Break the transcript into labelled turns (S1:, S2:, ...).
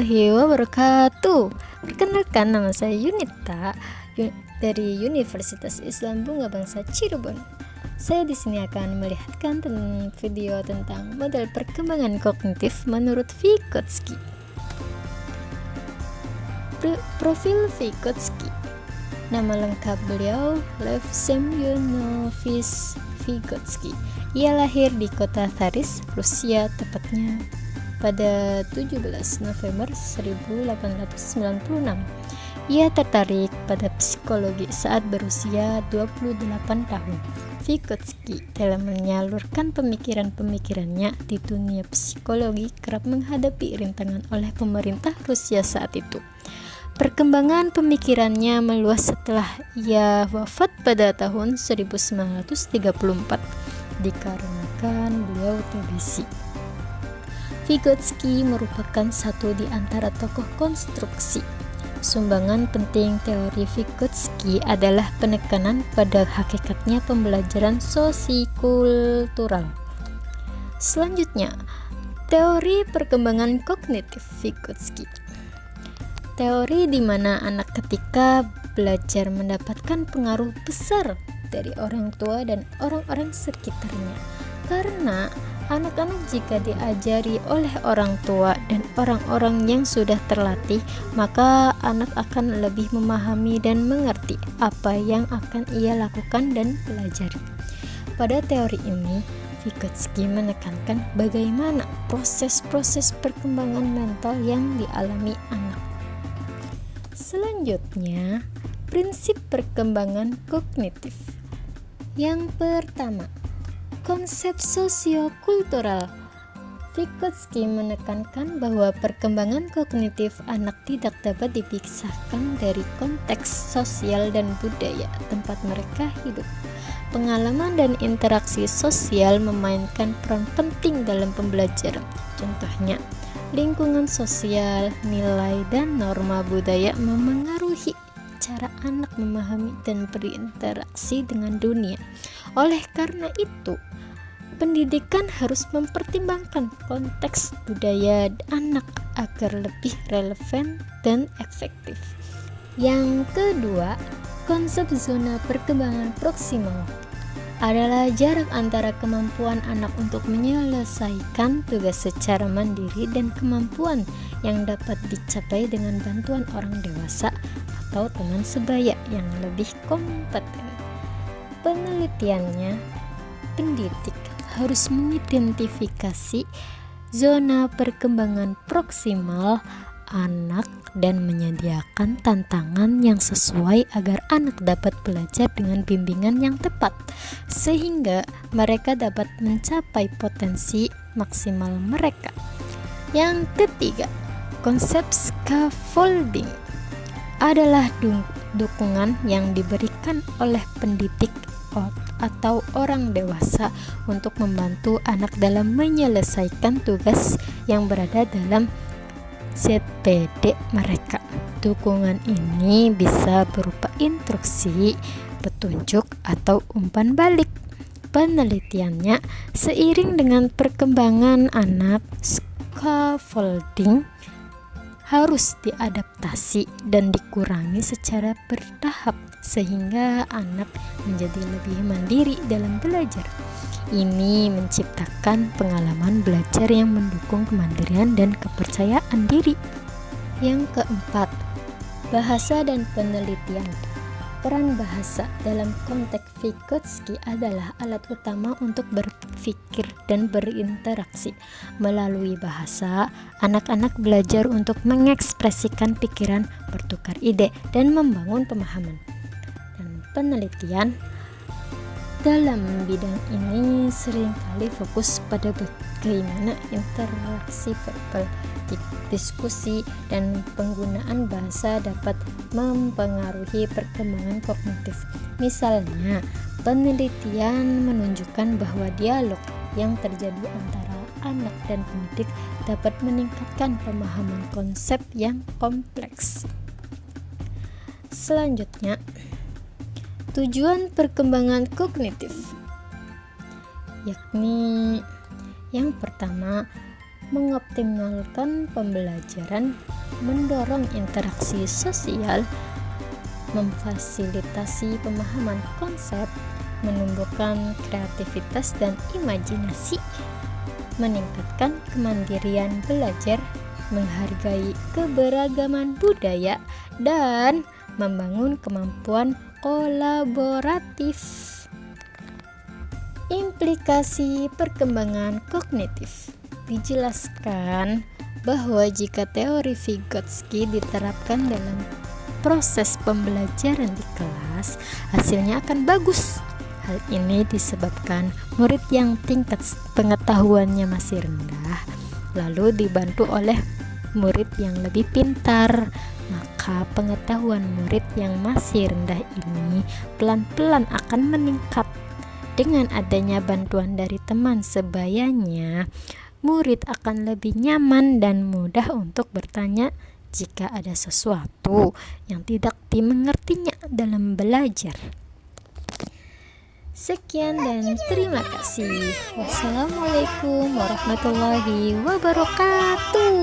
S1: warahmatullahi wabarakatuh. Perkenalkan, nama saya Yunita dari Universitas Islam Bunga Bangsa Cirebon. Saya di sini akan melihatkan video tentang model perkembangan kognitif menurut Vygotsky. Profil Vygotsky. Nama lengkap beliau Lev Semyonovich Vygotsky. Ia lahir di kota Taris, Rusia, tepatnya pada 17 November 1896. Ia tertarik pada psikologi saat berusia 28 tahun. Vygotsky dalam menyalurkan pemikiran-pemikirannya di dunia psikologi kerap menghadapi rintangan oleh pemerintah Rusia saat itu. Perkembangan pemikirannya meluas setelah ia wafat pada tahun 1934 dikarenakan beliau TBC. Vygotsky merupakan satu di antara tokoh konstruksi. Sumbangan penting teori Vygotsky adalah penekanan pada hakikatnya pembelajaran sosikultural. Selanjutnya, teori perkembangan kognitif Vygotsky. Teori di mana anak ketika belajar mendapatkan pengaruh besar dari orang tua dan orang-orang sekitarnya. Karena anak-anak jika diajari oleh orang tua dan orang-orang yang sudah terlatih, maka anak akan lebih memahami dan mengerti apa yang akan ia lakukan dan pelajari. Pada teori ini, Vygotsky menekankan bagaimana proses-proses perkembangan mental yang dialami anak. Selanjutnya, prinsip perkembangan kognitif. Yang pertama, konsep sosiokultural. Vygotsky menekankan bahwa perkembangan kognitif anak tidak dapat dipisahkan dari konteks sosial dan budaya tempat mereka hidup. Pengalaman dan interaksi sosial memainkan peran penting dalam pembelajaran. Contohnya, lingkungan sosial, nilai, dan norma budaya memengaruhi cara anak memahami dan berinteraksi dengan dunia. Oleh karena itu, pendidikan harus mempertimbangkan konteks budaya anak agar lebih relevan dan efektif. Yang kedua, konsep zona perkembangan proksimal adalah jarak antara kemampuan anak untuk menyelesaikan tugas secara mandiri dan kemampuan yang dapat dicapai dengan bantuan orang dewasa atau teman sebaya yang lebih kompeten. Penelitiannya, pendidik harus mengidentifikasi zona perkembangan proksimal anak dan menyediakan tantangan yang sesuai agar anak dapat belajar dengan bimbingan yang tepat sehingga mereka dapat mencapai potensi maksimal mereka. Yang ketiga, konsep scaffolding adalah dukungan yang diberikan oleh pendidik atau orang dewasa untuk membantu anak dalam menyelesaikan tugas yang berada dalam ZPD mereka. Dukungan ini bisa berupa instruksi, petunjuk, atau umpan balik. Penelitiannya, seiring dengan perkembangan anak, scaffolding harus diadaptasi dan dikurangi secara bertahap sehingga anak menjadi lebih mandiri dalam belajar. Ini menciptakan pengalaman belajar yang mendukung kemandirian dan kepercayaan diri. Yang keempat, bahasa dan penelitian. Peran bahasa dalam konteks Vygotsky adalah alat utama untuk berpikir dan berinteraksi. Melalui bahasa, anak-anak belajar untuk mengekspresikan pikiran, bertukar ide, dan membangun pemahaman. Dan penelitian dalam bidang ini seringkali fokus pada bagaimana interaksi verbal, diskusi, dan penggunaan bahasa dapat mempengaruhi perkembangan kognitif. Misalnya, penelitian menunjukkan bahwa dialog yang terjadi antara anak dan pendidik dapat meningkatkan pemahaman konsep yang kompleks. Selanjutnya, tujuan perkembangan kognitif, yakni yang pertama, mengoptimalkan pembelajaran, mendorong interaksi sosial, memfasilitasi pemahaman konsep, menumbuhkan kreativitas dan imajinasi, meningkatkan kemandirian belajar, menghargai keberagaman budaya, dan membangun kemampuan kolaboratif. Implikasi perkembangan kognitif. Dijelaskan bahwa jika teori Vygotsky diterapkan dalam proses pembelajaran di kelas, hasilnya akan bagus. Hal ini disebabkan murid yang tingkat pengetahuannya masih rendah lalu dibantu oleh murid yang lebih pintar, maka pengetahuan murid yang masih rendah ini pelan-pelan akan meningkat. Dengan adanya bantuan dari teman sebayanya, murid akan lebih nyaman dan mudah untuk bertanya jika ada sesuatu yang tidak dimengertinya dalam belajar. Sekian dan terima kasih. Wassalamualaikum warahmatullahi wabarakatuh.